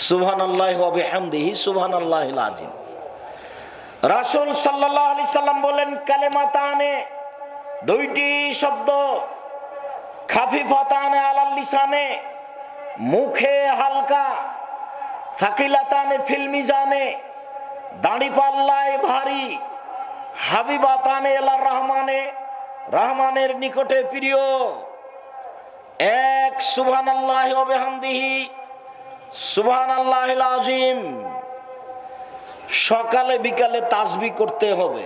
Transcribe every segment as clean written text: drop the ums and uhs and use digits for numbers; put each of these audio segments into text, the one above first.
সুবহানাল্লাহি ওয়া বিহামদিহি সুবহানাল্লাহিল আযীম। রাসূল সাল্লাল্লাহু আলাইহি সাল্লাম বলেন, কালেমাতানে, দুইটি শব্দ, খাফিফাতানে আলাল লিসানে, মুখে হালকা, সাকিলাতানে ফিল মিজানে, দাড়ি পাল্লায় ভারী, হাবিবাতানে ইলার রহমানে, রহমানের নিকটে প্রিয়। এক সুবহানাল্লাহি ওয়া বিহামদিহি সুবহানাল্লাহিল আযীম। সকালে বিকালে তাসবিহ করতে হবে।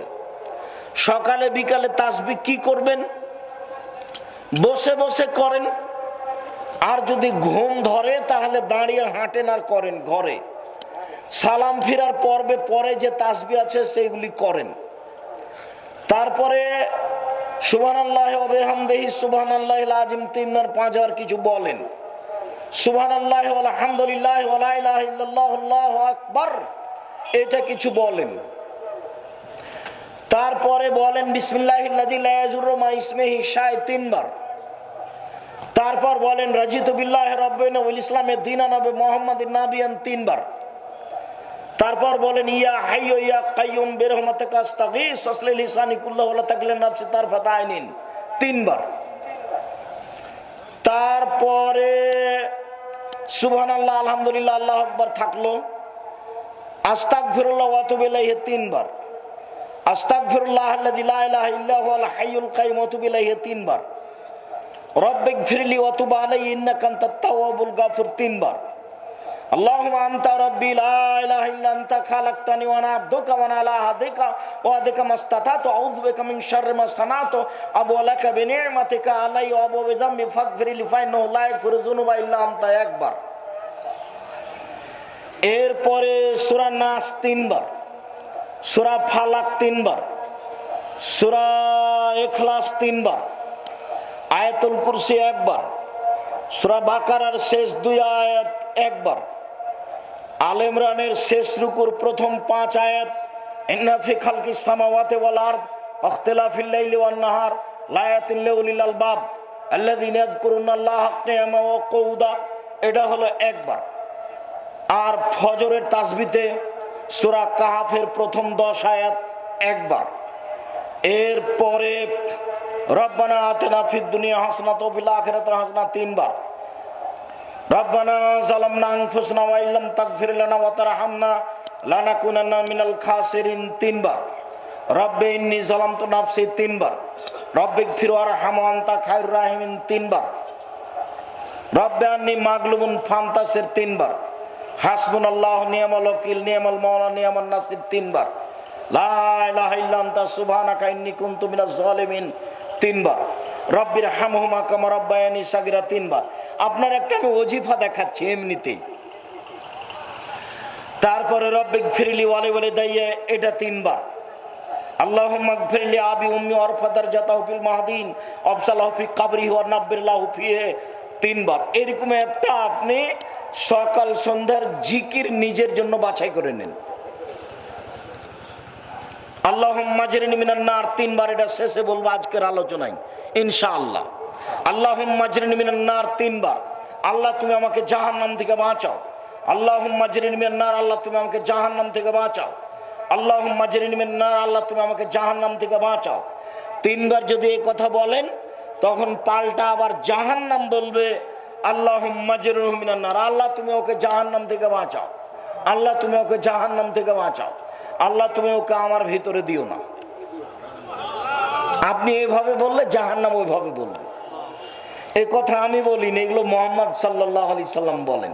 সকালে বিকালে তাসবিহ কি করবেন? বসে বসে করেন, আর যদি ঘুম ধরে তাহলে দাঁড়িয়ে হাঁটেন আর করেন ঘরে। সালাম ফিরার পর্বে পরে যে তাসবিহ আছে সেগুলি করেন। তারপরে সুবহানাল্লাহি ওয়া বিহামদিহি সুবহানাল্লাহিল আযীম 3 আর 5 আর কিছু বলেন। সুবহানাল্লাহি ওয়া আলহামদুলিল্লাহি ওয়া লা ইলাহা ইল্লাল্লাহু আল্লাহু আকবার, এটা কিছু বলেন। তারপরে বলেন বিসমিল্লাহিল্লাযী লা ইয়াযুররু মা ইসমিহি শাই'উন 3 বার। তারপর বলেন রাজিতু বিল্লাহি রাব্বান ওয়াল ইসলামে দীনান ওয়া মুহাম্মাদিন নাবিয়ান 3 বার। তারপর বলেন ইয়া হাইয়্যু ইয়া কাইয়্যুম বিরহমাতিকা আস্তাগীস আসলি লিসানি কুল্লাহু লা তাকলিন নাফসি তারফাতা আইনিন 3 বার। তারপরে সুবহানাল্লাহ আলহামদুলিল্লাহ আল্লাহু আকবার থাকলো। আস্তাগফিরুল্লাহ ওয়া আতুবু ইলাইহি 3 বার। আস্তাগফিরুল্লাহ আল্লাযী লা ইলাহা ইল্লা হুয়াল হাইয়ুল কাইয়্যুম ওয়া আতুবু ইলাইহি 3 বার। রব্বিগফিরলি ওয়া তুব আলাইহি ইন্নাকা আনতাত তাওয়াবুল গাফুর 3 বার। আল্লাহুম্মা আনতা রাব্বি লা ইলাহা ইল্লা আনতা খালাকতানি ওয়া আনা আবদুকা ওয়া আনা আলা আহদিকা ওয়া আদিকা মাসতাতাতু আউযু বিকা মিন শাররি মা সানাতু আবু লাকা বিনি'মাতিকা আলাইয়া ওয়া আবু বিযামবি ফাগফিরলি ফা ইন্নাহু লা ইয়াগফিরু যুনুবা ইল্লা আনতা 1 বার। এরপরে সূরা নাস 3 বার, সূরা ফালাক 3 বার, সূরা ইখলাস 3 বার, আয়াতুল কুরসি 1 বার, সূরা বাকারার শেষ 2 আয়াত 1 বার, আলে ইমরানের শেষ রুকুর প্রথম 5 আয়াত, ইন্না ফি খালকিস সামাওয়াতি ওয়াল আরদ ইখতিলাফিল লাইলি ওয়ান নাহার লায়াতিন লিউলিল আলবাব আল্লাযীনা ইয়াযকুরুনাল্লাহা কিয়ামান ওয়া কুউদা, এটা হলো 1 বার। আর ফজরের তাসবিতে সূরা কাহাফের প্রথম 10 আয়াত 1 বার। এরপরে রব্বানা আতিনা ফিদ দুনিয়া হাসানাতাও ওয়া ফিল আখিরাতি হাসানাতাও 3 বার। রব্বানা যালামনা আনফুসানা ওয়া ইল্লাম তাগফির লানা ওয়া তারহামনা লানাকুনান্না মিনাল খাসিরিন 3 বার। রব্বি ইন্নী যালামতু নাফসি 3 বার। রব্বিগফির ওয়ারহাম ওয়া আনতা খায়রুর রাহিমিন 3 বার। রব্বি আন্নী মাগলুবুন ফান্তাসির 3 বার। হাসবুনাল্লাহু নি'মাল ওয়াকিল নি'মাল মাওলা নি'মান নাসির 3 বার। লা ইলাহা ইল্লা আনতা সুবহানাকা ইন্নী কুনতু মিনাজ জালিমিন 3 বার। রব্বিরহামহুমা কামা রাব্বায়ানি সাগীরা 3 বার। আপনার একটা আমি ওজিফা দেখাচ্ছি এমনিতেই। তারপরে রব্বিগফিরলি ওয়া লিওয়ালিদাইয়া, এটা 3 বার। আল্লাহুম্মা গফিরলি আবি উম্মি ওয়ারফা দারজাতাহু ফিল মাহদিন ওয়াবসালাহু ফি কবরিহি ওয়া নাব্বিরলাহু ফিহি 3 বার। এরকম একটা আপনি সকাল সন্ধ্যার জিকির নিজের জন্য বাছাই করে নেন। আল্লাহুম্মা আজরিনি মিনান নার 3 বার, এটা শেষে বলবো আজকের আলোচনায় ইনশাআল্লাহ। আল্লাহুম্মা আজরিনি মিনান নার 3 বার, আল্লাহ তুমি আমাকে জাহান্নাম থেকে বাঁচাও। আল্লাহুম্মা আজরিনি মিনান নার, আল্লাহ তুমি আমাকে জাহান্নাম থেকে বাঁচাও। আল্লাহুম্মা আজরিনি মিনান নার, আল্লাহ তুমি আমাকে জাহান্নাম থেকে বাঁচাও। 3 বার যদি এই কথা বলেন তখন পাল্টা আবার জাহান্নাম বলবে আল্লাহুম্মা আজরিনি মিনান নার, আল্লাহ তুমি ওকে জাহান্নাম থেকে বাঁচাও। আল্লাহ তুমি ওকে জাহান্নাম থেকে বাঁচাও। আল্লাহ তুমি ওকে আমার ভিতরে দিও না। আপনি এইভাবে বললে জাহান্নাম ওইভাবে বলবে। এই কথা আমি বলিনি, এগুলো মুহাম্মদ সাল্লাল্লাহু আলাইহি সাল্লাম বলেন।